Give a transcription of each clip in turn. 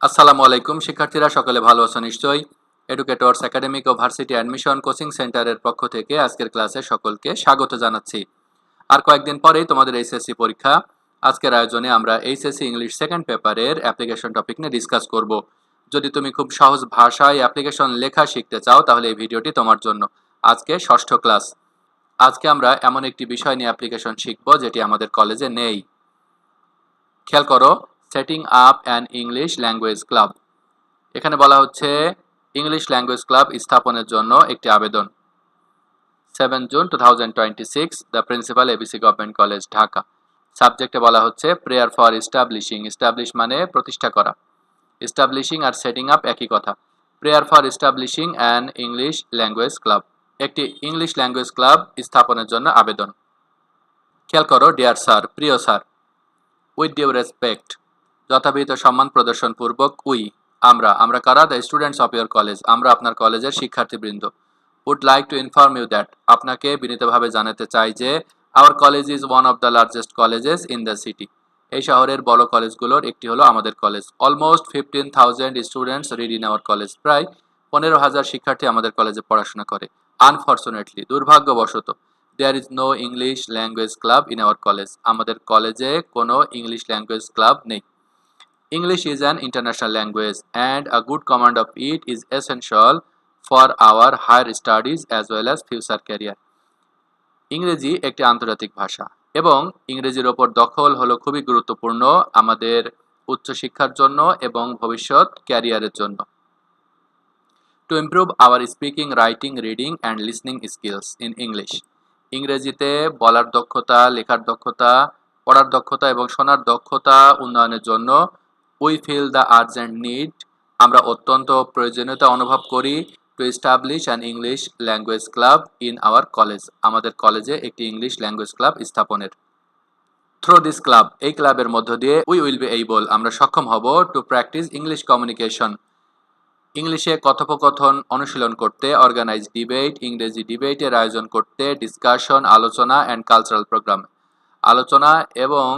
আসসালামু আলাইকুম শিক্ষার্থীরা সকলে ভালো আছো নিশ্চয়ই। এডুকেটরস একাডেমিক ও ভার্সিটি অ্যাডমিশন কোচিং সেন্টারের পক্ষ থেকে আজকের ক্লাসে সকলকে স্বাগত জানাচ্ছি। আর কয়েকদিন পরেই তোমাদের এইচএসসি পরীক্ষা। আজকের আয়োজনে আমরা এইচএসসি ইংলিশ সেকেন্ড পেপারের অ্যাপ্লিকেশন টপিক নিয়ে ডিসকাস করব। যদি তুমি খুব সহজ ভাষায় অ্যাপ্লিকেশন লেখা শিখতে চাও তাহলে এই ভিডিওটি তোমার জন্য। আজকে ষষ্ঠ ক্লাস। আজকে আমরা এমন একটি বিষয় নিয়ে অ্যাপ্লিকেশন শিখব যেটি আমাদের কলেজে নেই। খেয়াল করো, setting up an English language club. এখানে বলা হচ্ছে ইংলিশ ল্যাঙ্গুয়েজ ক্লাব স্থাপনের জন্য একটি আবেদন। 7 June 2026, the principal ABC government college, Dhaka. সাবজেক্টে বলা হচ্ছে প্রেয়ার ফর এস্টাবলিশিং। এস্টাবলিশ মানে প্রতিষ্ঠা করা। এস্টাবলিশিং আর সেটিং আপ একই কথা। Prayer for establishing an English language club, একটি ইংলিশ ল্যাঙ্গুয়েজ ক্লাব স্থাপনের জন্য আবেদন। খেয়াল করো, ডিয়ার স্যার, প্রিয় স্যার। উইথ ডিউ রেসপেক্ট, যথাবিহিত সম্মান প্রদর্শন পূর্বক, আমরা কারা? The students of your college, আমরা আপনার কলেজের শিক্ষার্থীবৃন্দ। Would like to inform you that, আপনাকে বিনীতভাবে জানাতে চাই যে our college is one of the largest colleges in the city, এই শহরের বড় কলেজগুলোর একটি হলো আমাদের college. Almost 15,000 students read in our college, প্রায় 15,000 শিক্ষার্থী আমাদের কলেজে পড়াশোনা করে। আনফর্চুনেটলি, দুর্ভাগ্যবশত, there is no English language club in our college, আমাদের কলেজে কোনো ইংলিশ ল্যাঙ্গুয়েজ ক্লাব নেই। English is an international language and a good command of it is essential for our higher studies as well as future career. ইংরেজি একটি আন্তর্জাতিক ভাষা এবং ইংরেজির ওপর দখল হলো খুবই গুরুত্বপূর্ণ আমাদের উচ্চশিক্ষার জন্য এবং ভবিষ্যৎ ক্যারিয়ারের জন্য। To improve our speaking, writing, reading and listening skills in English. ইংরেজিতে বলার দক্ষতা, লেখার দক্ষতা, পড়ার দক্ষতা এবং শোনার দক্ষতা উন্নয়নের জন্য we feel the urgent need, আমরা অত্যন্ত প্রয়োজনীয়তা অনুভব করি, to establish an English language club in our college, আমাদের কলেজে একটি ইংলিশ ল্যাঙ্গুয়েজ ক্লাব স্থাপনের। থ্রু দিস ক্লাব, এই ক্লাবের মধ্য দিয়ে উই উইল বি এইবল, আমরা সক্ষম হব, টু প্র্যাকটিস ইংলিশ কমিউনিকেশন, ইংলিশে কথোপকথন অনুশীলন করতে, অর্গানাইজ ডিবেট, ইংরেজি ডিবেটের আয়োজন করতে, ডিসকাশন, আলোচনা অ্যান্ড কালচারাল প্রোগ্রাম, আলোচনা এবং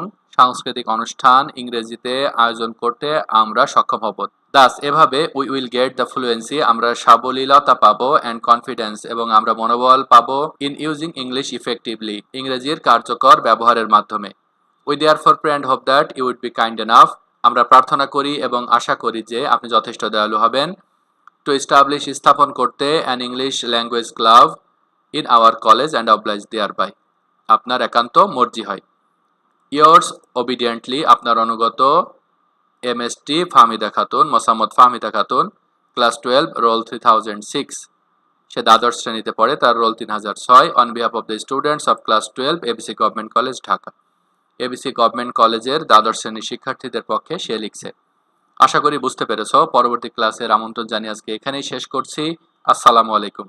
সাংস্কৃতিক অনুষ্ঠান ইংরেজিতে আয়োজন করতে আমরা সক্ষম হব। দাস, এভাবে we will get the fluency, আমরা সাবলীলতা পাবো, অ্যান্ড কনফিডেন্স, এবং আমরা মনোবল পাবো, ইন ইউজিং ইংলিশ ইফেক্টিভলি, ইংরেজির কার্যকর ব্যবহারের মাধ্যমে। We therefore pray and hope that you would be kind enough, আমরা প্রার্থনা করি এবং আশা করি যে আপনি যথেষ্ট দয়ালু হবেন, টু এস্টাবলিশ, স্থাপন করতে, an English language club in our college and oblige thereby, আপনার একান্ত মর্জি হয়। ইয়ার্স ওবিডিয়েন্টলি, আপনার অনুগত, MST Fahmida Khatun, Mosammat Fahmida Khatun, class 12, roll 3006, সে দ্বাদশ শ্রেণীতে পড়ে, তার roll 3006, on behalf of the students of class 12 ABC government college, Dhaka. ABC government কলেজের দ্বাদশ শ্রেণীর শিক্ষার্থীদের পক্ষে সে লিখছে। আশা করি বুঝতে পেরেছ। পরবর্তী ক্লাসের আমন্ত্রণ জানিয়ে আজকে এখানেই শেষ করছি। আসসালামু আলাইকুম।